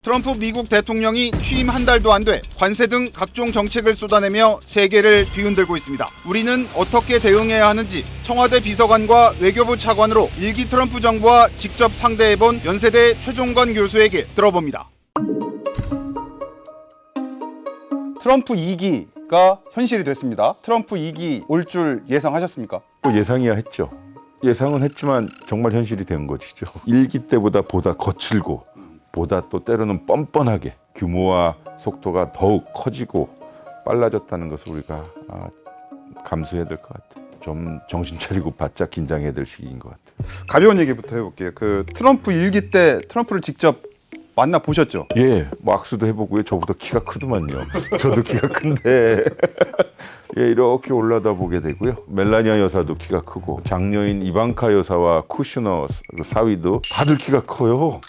트럼프 미국 대통령이 취임 한 달도 안 돼 관세 등 각종 정책을 쏟아내며 세계를 뒤흔들고 있습니다. 우리는 어떻게 대응해야 하는지 청와대 비서관과 외교부 차관으로 1기 트럼프 정부와 직접 상대해본 연세대 최종건 교수에게 들어봅니다. 트럼프 2기가 현실이 됐습니다. 트럼프 2기 올 줄 예상하셨습니까? 예상이야 했죠. 예상은 했지만 정말 현실이 된 것이죠. 1기 때보다 보다 거칠고 보다 또 때로는 뻔뻔하게 규모와 속도가 더욱 커지고 빨라졌다는 것을 우리가 감수해야 될 것 같아요. 좀 정신 차리고 바짝 긴장해야 될 시기인 것 같아요. 가벼운 얘기부터 해볼게요. 트럼프 1기 때 트럼프를 직접 만나보셨죠? 예, 뭐 악수도 해보고요. 저보다 키가 크더만요. 저도 키가 큰데 예, 이렇게 올라다 보게 되고요. 멜라니아 여사도 키가 크고 장녀인 이방카 여사와 쿠슈너 사위도 다들 키가 커요.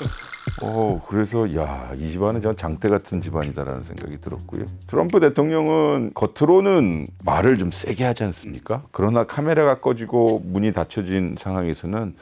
그래서 이 집안은 전 장대 같은 집안이다라는 생각이 들었고요. 트럼프 대통령은 겉으로는 말을 좀 세게 하지 않습니까? 그러나 카메라가 꺼지고 문이 닫혀진 상황에서는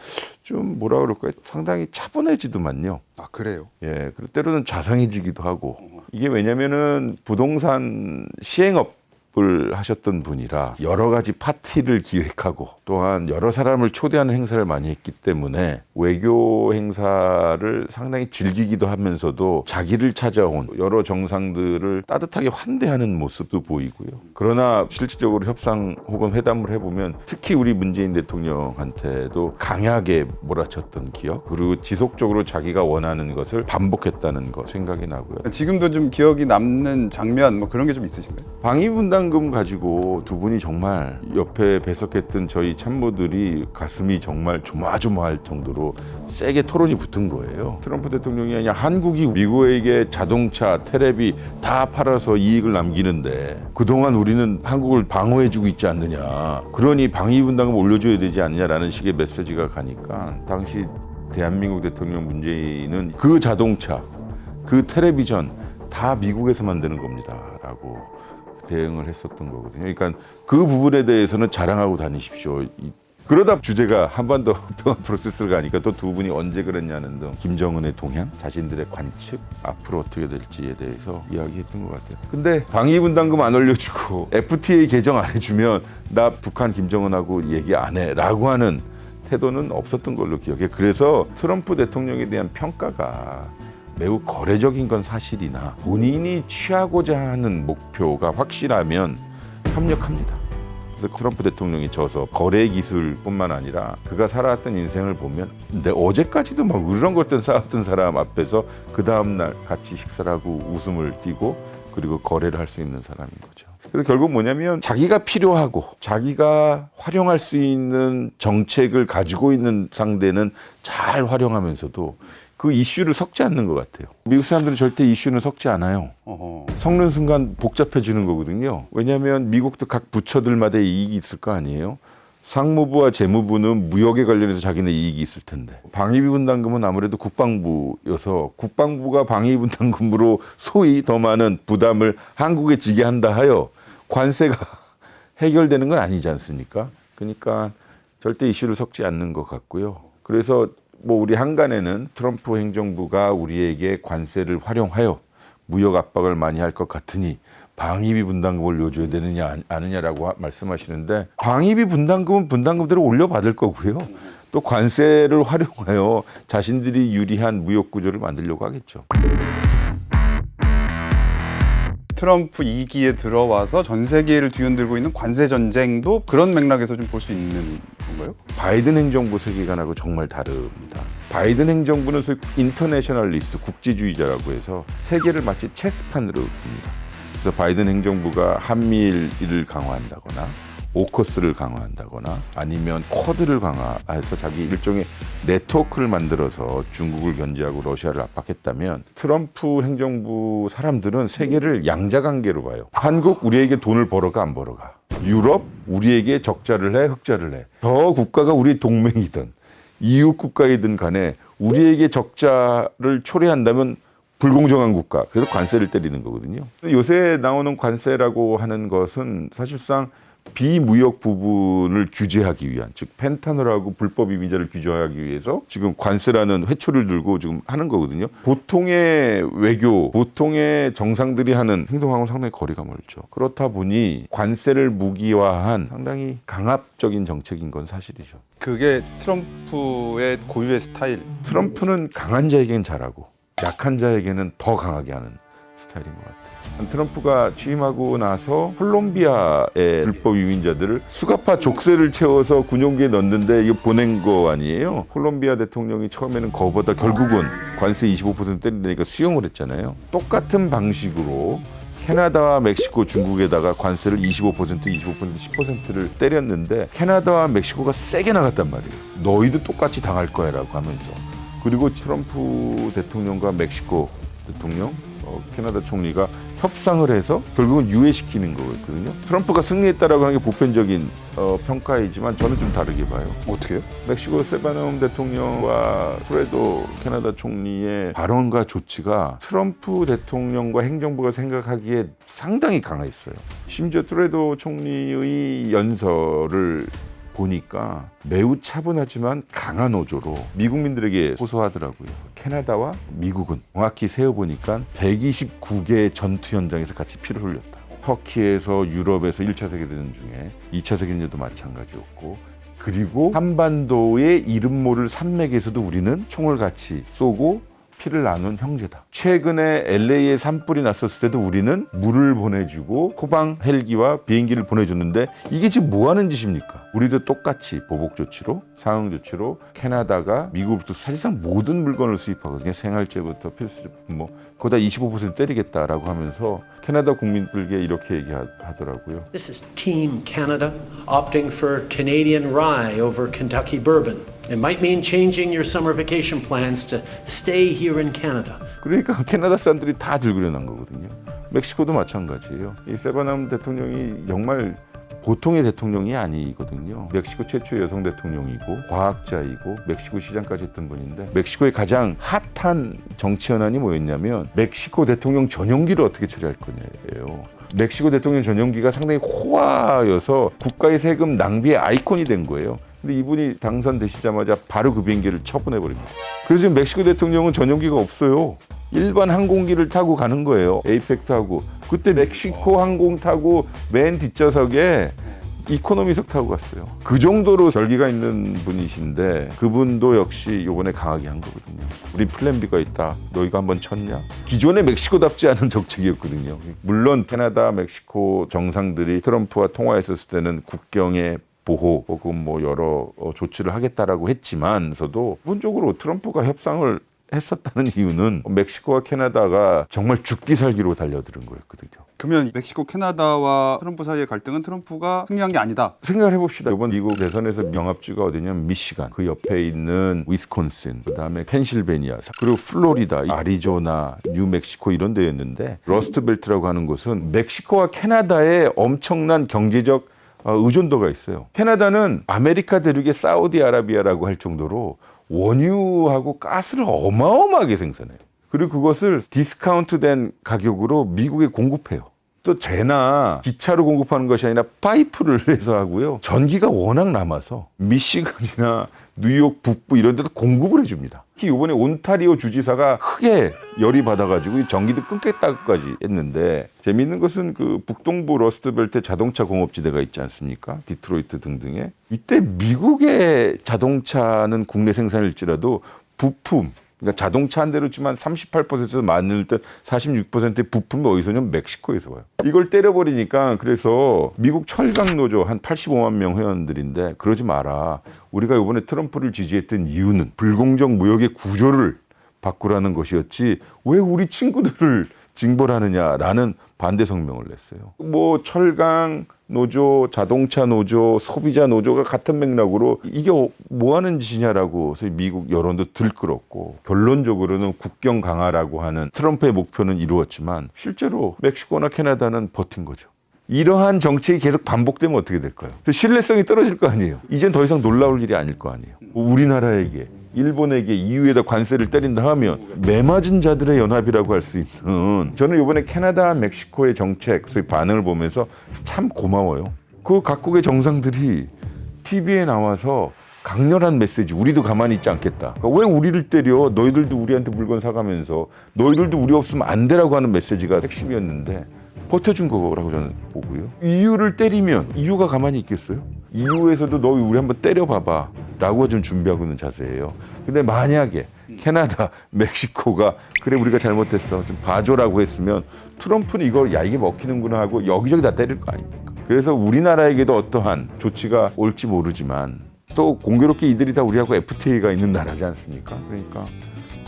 좀 뭐라 그럴까요? 상당히 차분해지더만요. 아, 그래요? 예, 그리고 때로는 자상해지기도 하고. 이게 왜냐면은 부동산 시행업을 하셨던 분이라 여러 가지 파티를 기획하고 또한 여러 사람을 초대하는 행사를 많이 했기 때문에 외교 행사를 상당히 즐기기도 하면서도 자기를 찾아온 여러 정상들을 따뜻하게 환대하는 모습도 보이고요. 그러나 실질적으로 협상 혹은 회담을 해보면 특히 우리 문재인 대통령한테도 강하게 몰아쳤던 기억, 그리고 지속적으로 자기가 원하는 것을 반복했다는 거 생각이 나고요. 지금도 좀 기억이 남는 장면 뭐 그런 게 좀 있으신가요? 방위분담금 가지고 두 분이 정말 옆에 배석했던 저희 참모들이 가슴이 정말 조마조마할 정도로 세게 토론이 붙은 거예요. 트럼프 대통령이 그냥 한국이 미국에게 자동차, 테레비 다 팔아서 이익을 남기는데 그동안 우리는 한국을 방어해주고 있지 않느냐. 그러니 방위분담금 올려줘야 되지 않냐라는 식의 메시지가 가니까 당시 대한민국 대통령 문재인은 그 자동차, 그 텔레비전 다 미국에서 만드는 겁니다 라고 대응을 했었던 거거든요. 그러니까 그 부분에 대해서는 자랑하고 다니십시오. 그러다 주제가 한반도 평화 프로세스를 가니까 또 두 분이 언제 그랬냐는 등 김정은의 동향, 자신들의 관측, 앞으로 어떻게 될지에 대해서 이야기했던 것 같아요. 근데 방위분담금 안 올려주고 FTA 개정 안 해주면 나 북한 김정은하고 얘기 안 해 라고 하는 태도는 없었던 걸로 기억해. 그래서 트럼프 대통령에 대한 평가가 매우 거래적인 건 사실이나 본인이 취하고자 하는 목표가 확실하면 협력합니다. 그래서 트럼프 대통령이 져서 거래 기술뿐만 아니라 그가 살아왔던 인생을 보면 근데 어제까지도 막 으르렁거렸던 싸웠던 사람 앞에서 그 다음날 같이 식사를 하고 웃음을 띠고 그리고 거래를 할 수 있는 사람인 거죠. 그래서 결국 뭐냐면 자기가 필요하고 자기가 활용할 수 있는 정책을 가지고 있는 상대는 잘 활용하면서도 그 이슈를 섞지 않는 것 같아요. 미국 사람들은 절대 이슈는 섞지 않아요. 섞는 순간 복잡해지는 거거든요. 왜냐하면 미국도 각 부처들마다 이익이 있을 거 아니에요. 상무부와 재무부는 무역에 관련해서 자기네 이익이 있을 텐데 방위비 분담금은 아무래도 국방부여서 국방부가 방위비 분담금으로 소위 더 많은 부담을 한국에 지게 한다 하여 관세가 해결되는 건 아니지 않습니까? 그러니까 절대 이슈를 섞지 않는 것 같고요. 그래서 우리 한간에는 트럼프 행정부가 우리에게 관세를 활용하여 무역 압박을 많이 할 것 같으니 방위비 분담금을 올려줘야 되느냐 아느냐라고 말씀하시는데 방위비 분담금은 분담금대로 올려받을 거고요. 또 관세를 활용하여 자신들이 유리한 무역 구조를 만들려고 하겠죠. 트럼프 2기에 들어와서 전 세계를 뒤흔들고 있는 관세 전쟁도 그런 맥락에서 좀 볼 수 있는 건가요? 바이든 행정부 세계관하고 정말 다릅니다. 바이든 행정부는 소위 인터내셔널리스트, 국제주의자라고 해서 세계를 마치 체스판으로 봅니다. 그래서 바이든 행정부가 한미일을 강화한다거나 오커스를 강화한다거나 아니면 쿼드를 강화해서 자기 일종의 네트워크를 만들어서 중국을 견제하고 러시아를 압박했다면 트럼프 행정부 사람들은 세계를 양자관계로 봐요. 한국 우리에게 돈을 벌어가 안 벌어가. 유럽 우리에게 적자를 해 흑자를 해. 저 국가가 우리 동맹이든 이웃 국가이든 간에 우리에게 적자를 초래한다면 불공정한 국가. 그래서 관세를 때리는 거거든요. 요새 나오는 관세라고 하는 것은 사실상 비무역 부분을 규제하기 위한, 즉 펜타놀하고 불법 이민자를 규제하기 위해서 지금 관세라는 회초리를 들고 지금 하는 거거든요. 보통의 외교, 보통의 정상들이 하는 행동하고는 상당히 거리가 멀죠. 그렇다 보니 관세를 무기화한 상당히 강압적인 정책인 건 사실이죠. 그게 트럼프의 고유의 스타일. 트럼프는 강한 자에게는 잘하고 약한 자에게는 더 강하게 하는 스타일인 것 같아요. 트럼프가 취임하고 나서 콜롬비아의 불법 이민자들을 수갑파 족쇄를 채워서 군용기에 넣는데 이거 보낸 거 아니에요? 콜롬비아 대통령이 처음에는 거부하다 결국은 관세 25% 때린다니까 수용을 했잖아요. 똑같은 방식으로 캐나다와 멕시코, 중국에다가 관세를 25%, 10%를 때렸는데 캐나다와 멕시코가 세게 나갔단 말이에요. 너희도 똑같이 당할 거야 라고 하면서. 그리고 트럼프 대통령과 멕시코 대통령, 캐나다 총리가 협상을 해서 결국은 유예시키는 거였거든요. 트럼프가 승리했다라고 하는 게 보편적인 평가이지만 저는 좀 다르게 봐요. 어떻게요? 멕시코 세바놈 대통령과 트루데오 캐나다 총리의 발언과 조치가 트럼프 대통령과 행정부가 생각하기에 상당히 강했어요. 심지어 트루데오 총리의 연설을 보니까 매우 차분하지만 강한 어조로 미국민들에게 호소하더라고요. 캐나다와 미국은 정확히 세어보니까 129개의 전투 현장에서 같이 피를 흘렸다. 터키에서 유럽에서 1차 세계대전 중에 2차 세계대전도 마찬가지였고, 그리고 한반도의 이름 모를 산맥에서도 우리는 총을 같이 쏘고 피를 나눈 형제다. 최근에 LA에 산불이 났었을 때도 우리는 물을 보내주고 소방 헬기와 비행기를 보내줬는데 이게 지금 뭐 하는 짓입니까? 우리도 똑같이 보복 조치로, 상응 조치로 캐나다가 미국으로부터 사실상 모든 물건을 수입하거든요. 생활재부터 필수제품 거기다 25% 때리겠다라고 하면서 캐나다 국민들에게 이렇게 얘기하더라고요. This is Team Canada opting for Canadian rye over Kentucky bourbon. It might mean changing your summer vacation plans to stay here in Canada. 그러니까 캐나다 사람들이 다 들그려난 거거든요. 멕시코도 마찬가지예요. 이 세바남 대통령이 정말 보통의 대통령이 아니거든요. 멕시코 최초의 여성 대통령이고 과학자이고 멕시코 시장까지 했던 분인데, 멕시코의 가장 핫한 정치 현안이 뭐였냐면 멕시코 대통령 전용기를 어떻게 처리할 거냐예요. 멕시코 대통령 전용기가 상당히 호화여서 국가의 세금 낭비의 아이콘이 된 거예요. 근데 이분이 당선되시자마자 바로 그 비행기를 처분해버립니다. 그래서 지금 멕시코 대통령은 전용기가 없어요. 일반 항공기를 타고 가는 거예요. 에이펙 타고. 그때 멕시코 항공 타고 맨 뒷좌석에 이코노미석 타고 갔어요. 그 정도로 절기가 있는 분이신데 그분도 역시 이번에 강하게 한 거거든요. 우리 플랜 B가 있다. 너희가 한번 쳤냐? 기존의 멕시코답지 않은 정책이었거든요. 물론 캐나다, 멕시코 정상들이 트럼프와 통화했었을 때는 국경에 보호 혹은 여러 조치를 하겠다라고 했지만서도 기본적으로 트럼프가 협상을 했었다는 이유는 멕시코와 캐나다가 정말 죽기 살기로 달려드는 거였거든요. 그러면 멕시코, 캐나다와 트럼프 사이의 갈등은 트럼프가 승리한 게 아니다. 생각을 해봅시다. 이번 미국 대선에서 명합지가 어디냐면 미시간, 그 옆에 있는 위스콘신, 그다음에 펜실베니아, 그리고 플로리다, 아리조나, 뉴멕시코 이런 데였는데, 러스트벨트라고 하는 곳은 멕시코와 캐나다의 엄청난 경제적 의존도가 있어요. 캐나다는 아메리카 대륙의 사우디아라비아라고 할 정도로 원유하고 가스를 어마어마하게 생산해요. 그리고 그것을 디스카운트된 가격으로 미국에 공급해요. 또 재나 기차로 공급하는 것이 아니라 파이프를 해서 하고요. 전기가 워낙 남아서 미시간이나 뉴욕 북부 이런 데도 공급을 해줍니다. 특히 이번에 온타리오 주지사가 크게 열이 받아가지고 전기도 끊겠다고까지 했는데, 재미있는 것은 그 북동부 러스트벨트 자동차 공업지대가 있지 않습니까? 디트로이트 등등에. 이때 미국의 자동차는 국내 생산일지라도 부품, 그러니까 자동차 한 대로 치면 38%에서 많을 때 46%의 부품이 어디서냐면 멕시코에서 와요. 이걸 때려버리니까, 그래서 미국 철강 노조 한 85만 명 회원들인데 그러지 마라. 우리가 이번에 트럼프를 지지했던 이유는 불공정 무역의 구조를 바꾸라는 것이었지 왜 우리 친구들을 징벌하느냐라는 반대 성명을 냈어요. 철강 노조, 자동차 노조, 소비자 노조가 같은 맥락으로 이게 뭐 하는 짓이냐라고 해서 미국 여론도 들끓었고, 결론적으로는 국경 강화라고 하는 트럼프의 목표는 이루었지만 실제로 멕시코나 캐나다는 버틴 거죠. 이러한 정책이 계속 반복되면 어떻게 될까요? 신뢰성이 떨어질 거 아니에요. 이젠 더 이상 놀라울 일이 아닐 거 아니에요. 우리나라에게, 일본에게 EU에다 관세를 때린다 하면 매맞은 자들의 연합이라고 할 수 있는, 저는 이번에 캐나다, 멕시코의 정책, 소위 반응을 보면서 참 고마워요. 그 각국의 정상들이 TV에 나와서 강렬한 메시지, 우리도 가만히 있지 않겠다. 그러니까 왜 우리를 때려? 너희들도 우리한테 물건 사가면서 너희들도 우리 없으면 안 되라고 하는 메시지가 핵심이었는데 버텨준 거라고 저는 보고요. EU를 때리면 EU가 가만히 있겠어요? EU에서도 너희 우리 한번 때려봐봐 라고 좀 준비하고 있는 자세예요. 근데 만약에 캐나다, 멕시코가 그래 우리가 잘못했어 좀 봐줘라고 했으면 트럼프는 이거 야 이게 먹히는구나 하고 여기저기 다 때릴 거 아닙니까? 그래서 우리나라에게도 어떠한 조치가 올지 모르지만 또 공교롭게 이들이 다 우리하고 FTA가 있는 나라지 않습니까? 그러니까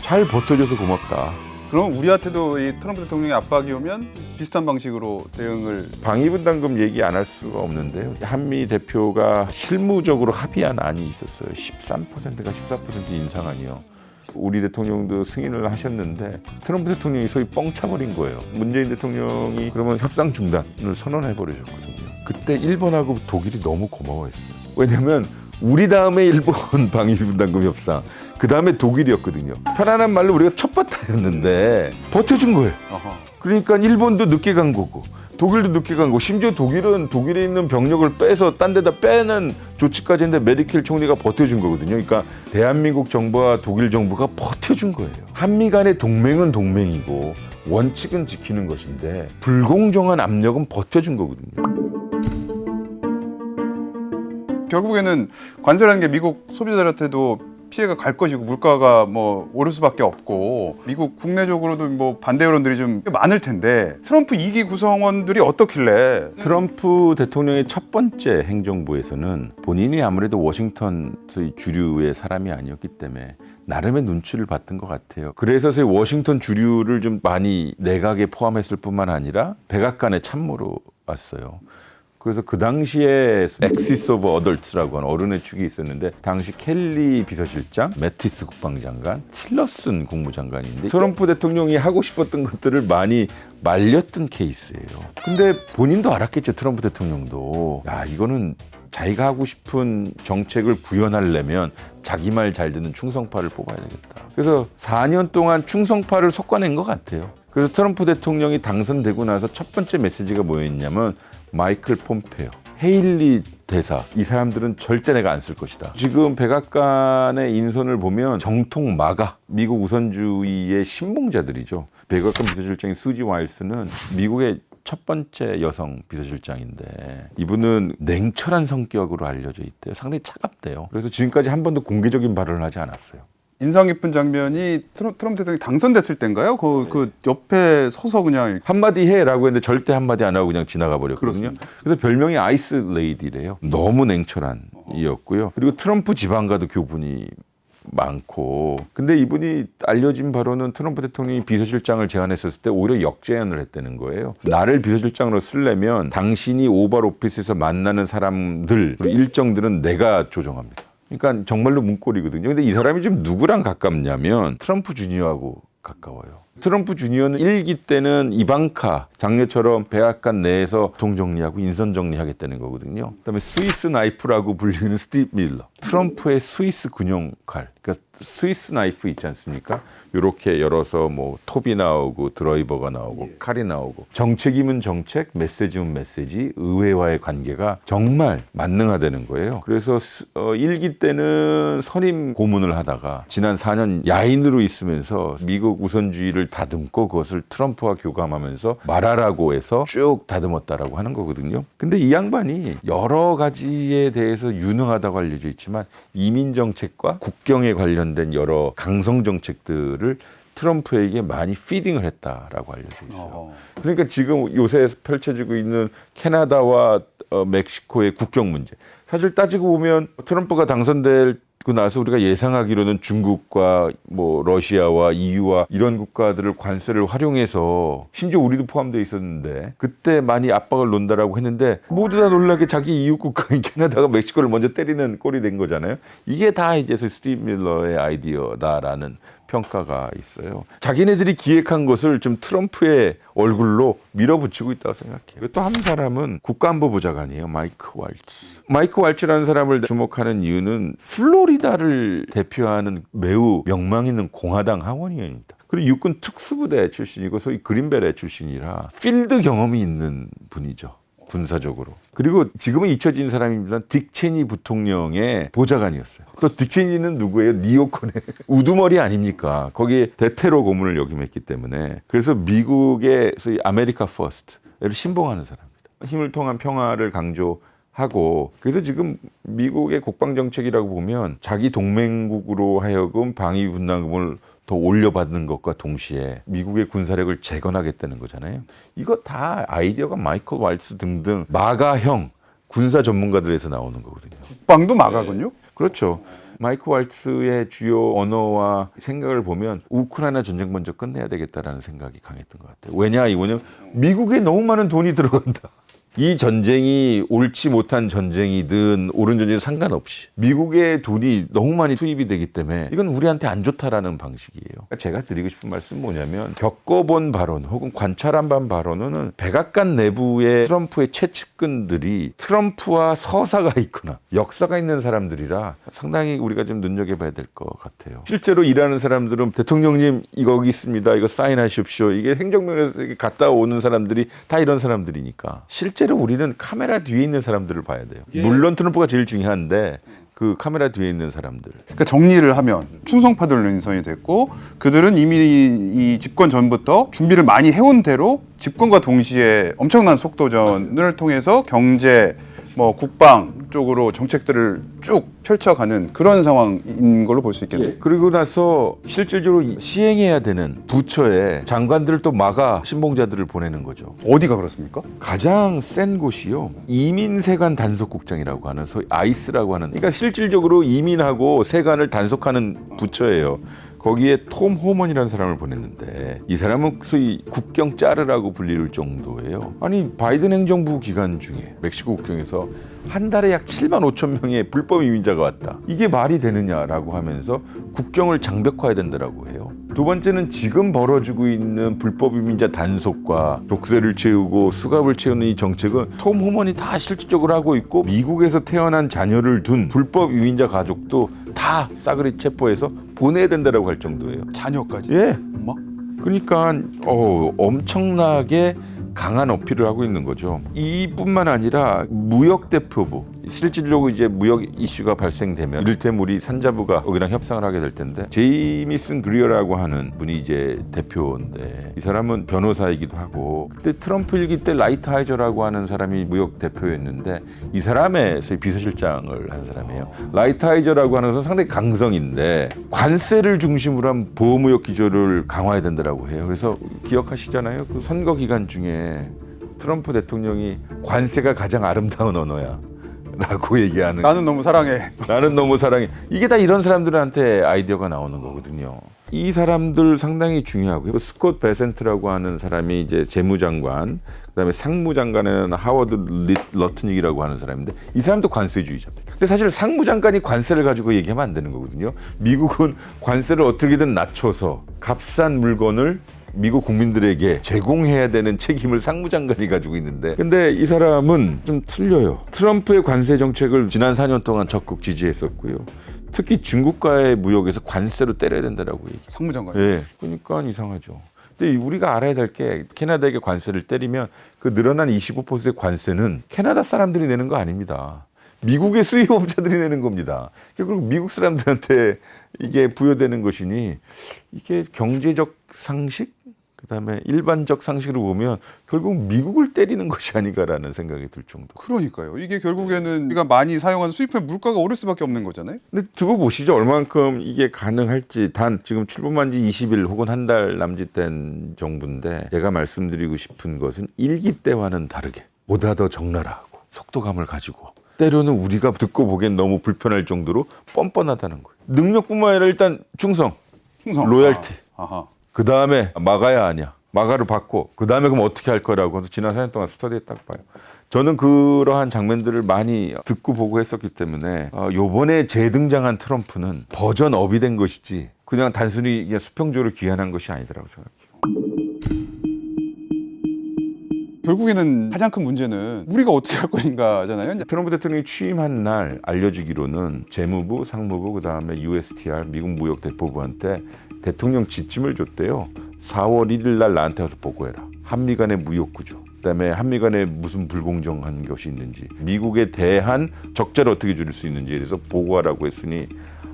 잘 버텨줘서 고맙다. 그럼 우리한테도 이 트럼프 대통령의 압박이 오면 비슷한 방식으로 대응을 방위분담금 얘기 안 할 수가 없는데요. 한미 대표가 실무적으로 합의한 안이 있었어요. 13%가 14% 인상안이요. 우리 대통령도 승인을 하셨는데 트럼프 대통령이 소위 뻥 차버린 거예요. 문재인 대통령이 그러면 협상 중단을 선언해 버리셨거든요. 그때 일본하고 독일이 너무 고마워했어요. 왜냐하면 우리 다음에 일본 방위분담금 협상, 그 다음에 독일이었거든요. 편안한 말로 우리가 첫바타였는데 버텨준 거예요. 그러니까 일본도 늦게 간 거고 독일도 늦게 간 거고 심지어 독일은 독일에 있는 병력을 빼서 딴 데다 빼는 조치까지 했는데 메르켈 총리가 버텨준 거거든요. 그러니까 대한민국 정부와 독일 정부가 버텨준 거예요. 한미 간의 동맹은 동맹이고 원칙은 지키는 것인데 불공정한 압력은 버텨준 거거든요. 결국에는 관세라는 게 미국 소비자들한테도 피해가 갈 것이고 물가가 뭐 오를 수밖에 없고 미국 국내적으로도 뭐 반대 여론들이 좀 많을 텐데 트럼프 2기 구성원들이 어떻길래 트럼프 대통령의 첫 번째 행정부에서는 본인이 아무래도 워싱턴 소위 주류의 사람이 아니었기 때문에 나름의 눈치를 봤던 것 같아요. 그래서 소위 워싱턴 주류를 좀 많이 내각에 포함했을 뿐만 아니라 백악관에 참모로 왔어요. 그래서 그 당시에 엑시스 오브 어덜츠라고 하는 어른의 축이 있었는데 당시 켈리 비서실장, 매티스 국방장관, 틸러슨 국무장관인데 트럼프 대통령이 하고 싶었던 것들을 많이 말렸던 케이스예요. 근데 본인도 알았겠죠. 트럼프 대통령도. 야, 이거는 자기가 하고 싶은 정책을 구현하려면 자기 말 잘 듣는 충성파를 뽑아야 되겠다. 그래서 4년 동안 충성파를 솎아낸 것 같아요. 그래서 트럼프 대통령이 당선되고 나서 첫 번째 메시지가 뭐였냐면 마이클 폼페오, 헤일리 대사, 이 사람들은 절대 내가 안 쓸 것이다. 지금 백악관의 인선을 보면 정통 마가, 미국 우선주의의 신봉자들이죠. 백악관 비서실장인 수지 와일스는 미국의 첫 번째 여성 비서실장인데 이분은 냉철한 성격으로 알려져 있대요. 상당히 차갑대요. 그래서 지금까지 한 번도 공개적인 발언을 하지 않았어요. 인상 깊은 장면이 트럼프 대통령이 당선됐을 때인가요? 그 옆에 서서 그냥 한마디 해라고 했는데 절대 한마디 안 하고 그냥 지나가 버렸거든요. 그렇습니다. 그래서 별명이 아이스 레이디래요. 너무 냉철한 이었고요. 그리고 트럼프 집안과도 교분이 많고. 근데 이분이 알려진 바로는 트럼프 대통령이 비서실장을 제안했었을 때 오히려 역제안을 했다는 거예요. 나를 비서실장으로 쓰려면 당신이 오발 오피스에서 만나는 사람들 일정들은 내가 조정합니다. 그러니까 정말로 문고리거든요. 근데 이 사람이 지금 누구랑 가깝냐면 트럼프 주니어하고 가까워요. 트럼프 주니어는 1기 때는 이방카 장녀처럼 백악관 내에서 동정리하고 인선 정리하겠다는 거거든요. 그다음에 스위스 나이프라고 불리는 스티브 밀러. 트럼프의 스위스 군용 칼. 그러니까 스위스 나이프 있지 않습니까? 이렇게 열어서 뭐 톱이 나오고 드라이버가 나오고 칼이 나오고 정책이면 정책, 메시지면 메시지, 의회와의 관계가 정말 만능하다는 거예요. 그래서 1기 때는 선임 고문을 하다가 지난 4년 야인으로 있으면서 미국 우선주의를 다듬고 그것을 트럼프와 교감하면서 말하라고 해서 쭉 다듬었다라고 하는 거거든요. 근데 이 양반이 여러 가지에 대해서 유능하다고 알려져 있지만 이민 정책과 국경에 관련된 여러 강성 정책들을 트럼프에게 많이 피딩을 했다라고 알려져 있어요. 그러니까 지금 요새 펼쳐지고 있는 캐나다와 멕시코의 국경 문제. 사실 따지고 보면 트럼프가 당선되고 나서 우리가 예상하기로는 중국과 뭐 러시아와 EU와 이런 국가들을 관세를 활용해서 심지어 우리도 포함되어 있었는데 그때 많이 압박을 놓는다라고 했는데 모두 다 놀라게 자기 이웃 국가인 캐나다가 멕시코를 먼저 때리는 꼴이 된 거잖아요. 이게 다 이제 스티브 밀러의 아이디어다라는 평가가 있어요. 자기네들이 기획한 것을 좀 트럼프의 얼굴로 밀어붙이고 있다고 생각해요. 또 한 사람은 국가안보보좌관이에요. 마이크 왈츠. 마이크 왈츠라는 사람을 주목하는 이유는 플로리다를 대표하는 매우 명망 있는 공화당 하원의원입니다. 그리고 육군 특수부대 출신이고 소위 그린베레 출신이라 필드 경험이 있는 분이죠. 군사적으로. 그리고 지금은 잊혀진 사람입니다. 딕 체니 부통령의 보좌관이었어요. 또 딕 체니는 누구예요? 니오콘의 우두머리 아닙니까? 거기에 대테러 고문을 역임했기 때문에. 그래서 미국의 소위 아메리카 퍼스트를 신봉하는 사람입니다. 힘을 통한 평화를 강조하고, 그래서 지금 미국의 국방 정책이라고 보면 자기 동맹국으로 하여금 방위 분담금을 더 올려받는 것과 동시에 미국의 군사력을 재건하겠다는 거잖아요. 이거 다 아이디어가 마이클 왈츠 등등 마가형 군사 전문가들에서 나오는 거거든요. 국방도 마가군요. 그렇죠. 마이클 왈츠의 주요 언어와 생각을 보면 우크라이나 전쟁 먼저 끝내야 되겠다라는 생각이 강했던 것 같아요. 왜냐 이거는 미국에 너무 많은 돈이 들어간다. 이 전쟁이 옳지 못한 전쟁이든 옳은 전쟁이 상관없이 미국의 돈이 너무 많이 투입이 되기 때문에 이건 우리한테 안 좋다라는 방식이에요. 제가 드리고 싶은 말씀은 뭐냐면 겪어본 발언 혹은 관찰한 발언은 백악관 내부의 트럼프의 최측근들이 트럼프와 서사가 있거나 역사가 있는 사람들이라 상당히 우리가 좀 눈여겨봐야 될 것 같아요. 실제로 일하는 사람들은 대통령님 이거 여기 있습니다. 이거 사인하십시오. 이게 행정명에서 갔다 오는 사람들이 다 이런 사람들이니까 실제로 우리는 카메라 뒤에 있는 사람들을 봐야 돼요. 물론 트럼프가 제일 중요한데 그 카메라 뒤에 있는 사람들. 그러니까 정리를 하면 충성파들로 인선이 됐고 그들은 이미 이 집권 전부터 준비를 많이 해온 대로 집권과 동시에 엄청난 속도전을 통해서 경제, 뭐 국방 쪽으로 정책들을 쭉 펼쳐가는 그런 상황인 걸로 볼 수 있겠네요. 예, 그리고 나서 실질적으로 시행해야 되는 부처에 장관들을 또 막아 신봉자들을 보내는 거죠. 어디가 그렇습니까? 가장 센 곳이요. 이민세관 단속국장이라고 하는 소위 아이스라고 하는, 그러니까 실질적으로 이민하고 세관을 단속하는 부처예요. 거기에 톰 호먼이라는 사람을 보냈는데 이 사람은 소위 국경 짜르라고 불릴 정도예요. 아니 바이든 행정부 기간 중에 멕시코 국경에서 한 달에 약 7만 5천 명의 불법 이민자가 왔다. 이게 말이 되느냐라고 하면서 국경을 장벽화해야 된다라고 해요. 두 번째는 지금 벌어지고 있는 불법 이민자 단속과 족쇄를 채우고 수갑을 채우는 이 정책은 톰 호먼이 다 실질적으로 하고 있고 미국에서 태어난 자녀를 둔 불법 이민자 가족도 다 싸그리 체포해서 보내야 된다라고 할 정도예요. 자녀까지? 예. 엄마? 그러니까 엄청나게 강한 어필을 하고 있는 거죠. 이뿐만 아니라 무역 대표부, 실질적으로 이제 무역 이슈가 발생되면 이를테면 우리 산자부가 거기랑 협상을 하게 될 텐데 제이미슨 그리어라고 하는 분이 이제 대표인데 이 사람은 변호사이기도 하고 그때 트럼프 일기 때 라이트하이저라고 하는 사람이 무역 대표였는데 이 사람의 비서실장을 한 사람이에요. 라이트하이저라고 하는 것은 상당히 강성인데 관세를 중심으로 한 보호무역 기조를 강화해야 된다고 해요. 그래서 기억하시잖아요. 그 선거 기간 중에 트럼프 대통령이 관세가 가장 아름다운 언어야 라고 얘기하는, 나는 너무 사랑해. 나는 너무 사랑해. 이게 다 이런 사람들한테 아이디어가 나오는 거거든요. 이 사람들 상당히 중요하고요. 스콧 베센트라고 하는 사람이 이제 재무장관, 그다음에 상무장관에는 하워드 러트닉이라고 하는 사람인데 이 사람도 관세주의자입니다. 근데 사실 상무장관이 관세를 가지고 얘기하면 안 되는 거거든요. 미국은 관세를 어떻게든 낮춰서 값싼 물건을 미국 국민들에게 제공해야 되는 책임을 상무장관이 가지고 있는데 근데 이 사람은 좀 틀려요. 트럼프의 관세 정책을 지난 4년 동안 적극 지지했었고요. 특히 중국과의 무역에서 관세로 때려야 된다라고 얘기해요. 상무장관. 예, 그러니까 이상하죠. 근데 우리가 알아야 될 게 캐나다에게 관세를 때리면 그 늘어난 25%의 관세는 캐나다 사람들이 내는 거 아닙니다. 미국의 수입업자들이 내는 겁니다. 그리고 미국 사람들한테 이게 부여되는 것이니 이게 경제적 상식? 그다음에 일반적 상식으로 보면 결국 미국을 때리는 것이 아닌가라는 생각이 들 정도. 그러니까요. 이게 결국에는 우리가 많이 사용하는 수입품 물가가 오를 수밖에 없는 거잖아요. 근데 두고 보시죠. 얼만큼 이게 가능할지. 단 지금 출범한 지 20일 혹은 한 달 남짓된 정부인데 제가 말씀드리고 싶은 것은 일기 때와는 다르게 보다 더 적나라하고 속도감을 가지고 때로는 우리가 듣고 보기엔 너무 불편할 정도로 뻔뻔하다는 거예요. 능력뿐만 아니라 일단 충성. 로열티. 아하. 그 다음에 막아야 하냐. 막아를 받고 그 다음에 그럼 어떻게 할 거라고 해서 지난 4년 동안 스터디했다고 봐요. 저는 그러한 장면들을 많이 듣고 보고 했었기 때문에 요번에 재등장한 트럼프는 버전업이 된 것이지 그냥 단순히 수평적으로 귀환한 것이 아니더라고 생각해요. 결국에는 가장 큰 문제는 우리가 어떻게 할 것인가잖아요. 트럼프 대통령이 취임한 날 알려지기로는 재무부, 상무부, 그다음에 USTR, 미국 무역대표부한테 대통령 지침을 줬대요. 4월 1일 날 나한테 와서 보고해라. 한미 간의 무역 구조. 그다음에 한미 간에 무슨 불공정한 것이 있는지, 미국에 대한 적자를 어떻게 줄일 수 있는지에 대해서 보고하라고 했으니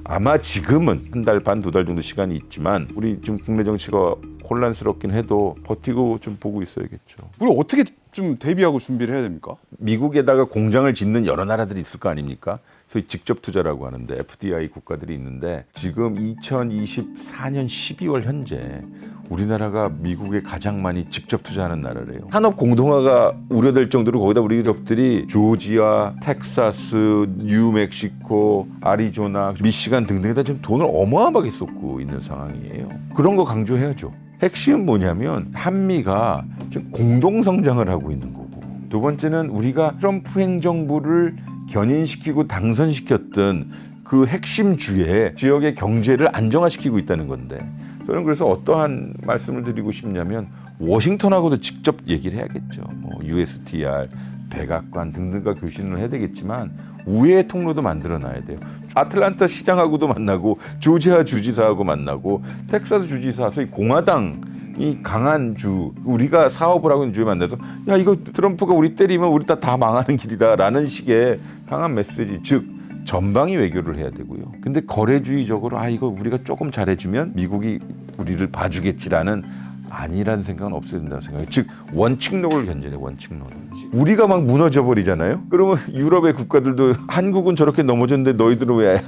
아마 지금은 한 달 반, 두 달 정도 시간이 있지만 우리 지금 국내 정치가 혼란스럽긴 해도 버티고 좀 보고 있어야겠죠. 우리 어떻게 좀 대비하고 준비를 해야 됩니까? 미국에다가 공장을 짓는 여러 나라들이 있을 거 아닙니까? 소위 직접 투자라고 하는데 FDI 국가들이 있는데 지금 2024년 12월 현재 우리나라가 미국에 가장 많이 직접 투자하는 나라래요. 산업 공동화가 우려될 정도로 거기다 우리 기업들이 조지아, 텍사스, 뉴멕시코, 아리조나, 미시간 등등에다 지금 돈을 어마어마하게 쏟고 있는 상황이에요. 그런 거 강조해야죠. 핵심은 뭐냐면 한미가 지금 공동 성장을 하고 있는 거고, 두 번째는 우리가 트럼프 행정부를 견인시키고 당선시켰던 그 핵심주의 지역의 경제를 안정화시키고 있다는 건데, 저는 그래서 어떠한 말씀을 드리고 싶냐면 워싱턴하고도 직접 얘기를 해야겠죠. 뭐 USTR, 백악관 등등과 교신을 해야 되겠지만 우회의 통로도 만들어놔야 돼요. 아틀란타 시장하고도 만나고 조지아 주지사하고 만나고 텍사스 주지사, 소위 공화당이 강한 주, 우리가 사업을 하고 있는 주에 만나서 야 이거 트럼프가 우리 때리면 우리 다 망하는 길이다라는 식의 강한 메시지, 즉 전방위 외교를 해야 되고요. 근데 거래주의적으로 이거 우리가 조금 잘해주면 미국이 우리를 봐주겠지라는 아니라는 생각은 없어야 된다고 생각해요. 즉 원칙론을 견제해, 원칙론을. 우리가 막 무너져 버리잖아요. 그러면 유럽의 국가들도 한국은 저렇게 넘어졌는데 너희들은 왜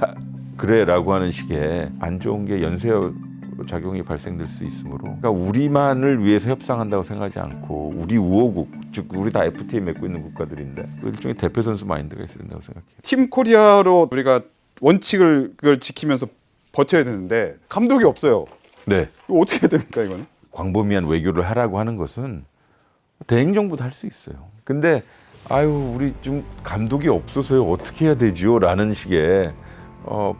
그래? 라고 하는 식의 안 좋은 게 연쇄 작용이 발생될 수 있으므로, 그러니까 우리만을 위해서 협상한다고 생각하지 않고 우리 우호국, 즉 우리 다 FTA 맺고 있는 국가들인데 일종의 대표 선수 마인드가 있어야 된다고 생각해요. 팀 코리아로 우리가 원칙을 그걸 지키면서 버텨야 되는데 감독이 없어요. 네. 이거 어떻게 해야 됩니까 이거는? 광범위한 외교를 하라고 하는 것은 대행정부도 할 수 있어요. 근데 우리 좀 감독이 없어서요 어떻게 해야 되지요? 라는 식의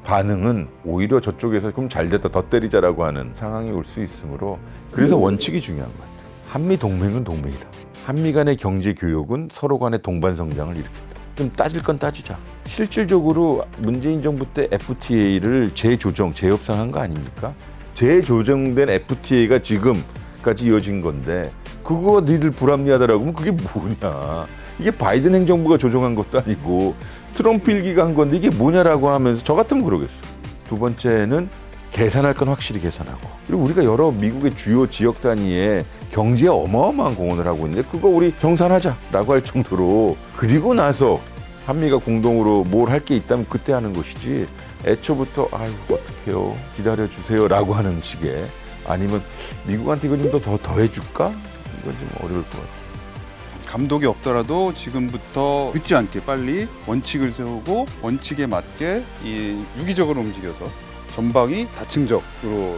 반응은 오히려 저쪽에서 그럼 잘 됐다 더 때리자라고 하는 상황이 올 수 있으므로, 그래서 원칙이 중요한 거예요. 한미 동맹은 동맹이다. 한미 간의 경제 교역은 서로 간의 동반 성장을 일으킨다. 좀 따질 건 따지자. 실질적으로 문재인 정부 때 FTA를 재조정, 재협상한 거 아닙니까? 재조정된 FTA가 지금까지 이어진 건데 그거 니들 불합리하다라고 하면 그게 뭐냐. 이게 바이든 행정부가 조정한 것도 아니고 트럼프 일기가 한 건데 이게 뭐냐라고 하면서 저 같으면 그러겠어. 두 번째는 계산할 건 확실히 계산하고, 그리고 우리가 여러 미국의 주요 지역 단위에 경제에 어마어마한 공헌을 하고 있는데 그거 우리 정산하자라고 할 정도로, 그리고 나서 한미가 공동으로 뭘 할 게 있다면 그때 하는 것이지 애초부터 어떡해요 기다려주세요 라고 하는 식의, 아니면 미국한테 이거 좀 더 해줄까? 이건 좀 어려울 것 같아요. 감독이 없더라도 지금부터 늦지 않게 빨리 원칙을 세우고 원칙에 맞게 이 유기적으로 움직여서 전방이 다층적으로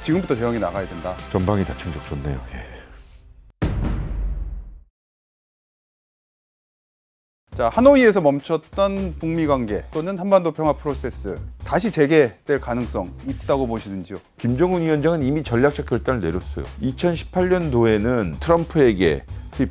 지금부터 대응해 나가야 된다. 전방이 다층적 좋네요. 예. 자, 하노이에서 멈췄던 북미 관계 또는 한반도 평화 프로세스 다시 재개될 가능성 있다고 보시는지요? 김정은 위원장은 이미 전략적 결단을 내렸어요. 2018년도에는 트럼프에게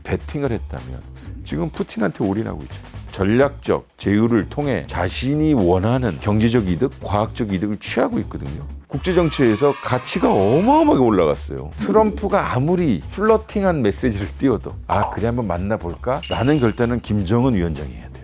배팅을 했다면 지금 푸틴한테 올인하고 있죠. 전략적 제휴를 통해 자신이 원하는 경제적 이득, 과학적 이득을 취하고 있거든요. 국제정치에서 가치가 어마어마하게 올라갔어요. 트럼프가 아무리 플러팅한 메시지를 띄워도 그래 한번 만나볼까? 라는 결단은 김정은 위원장이 해야 돼.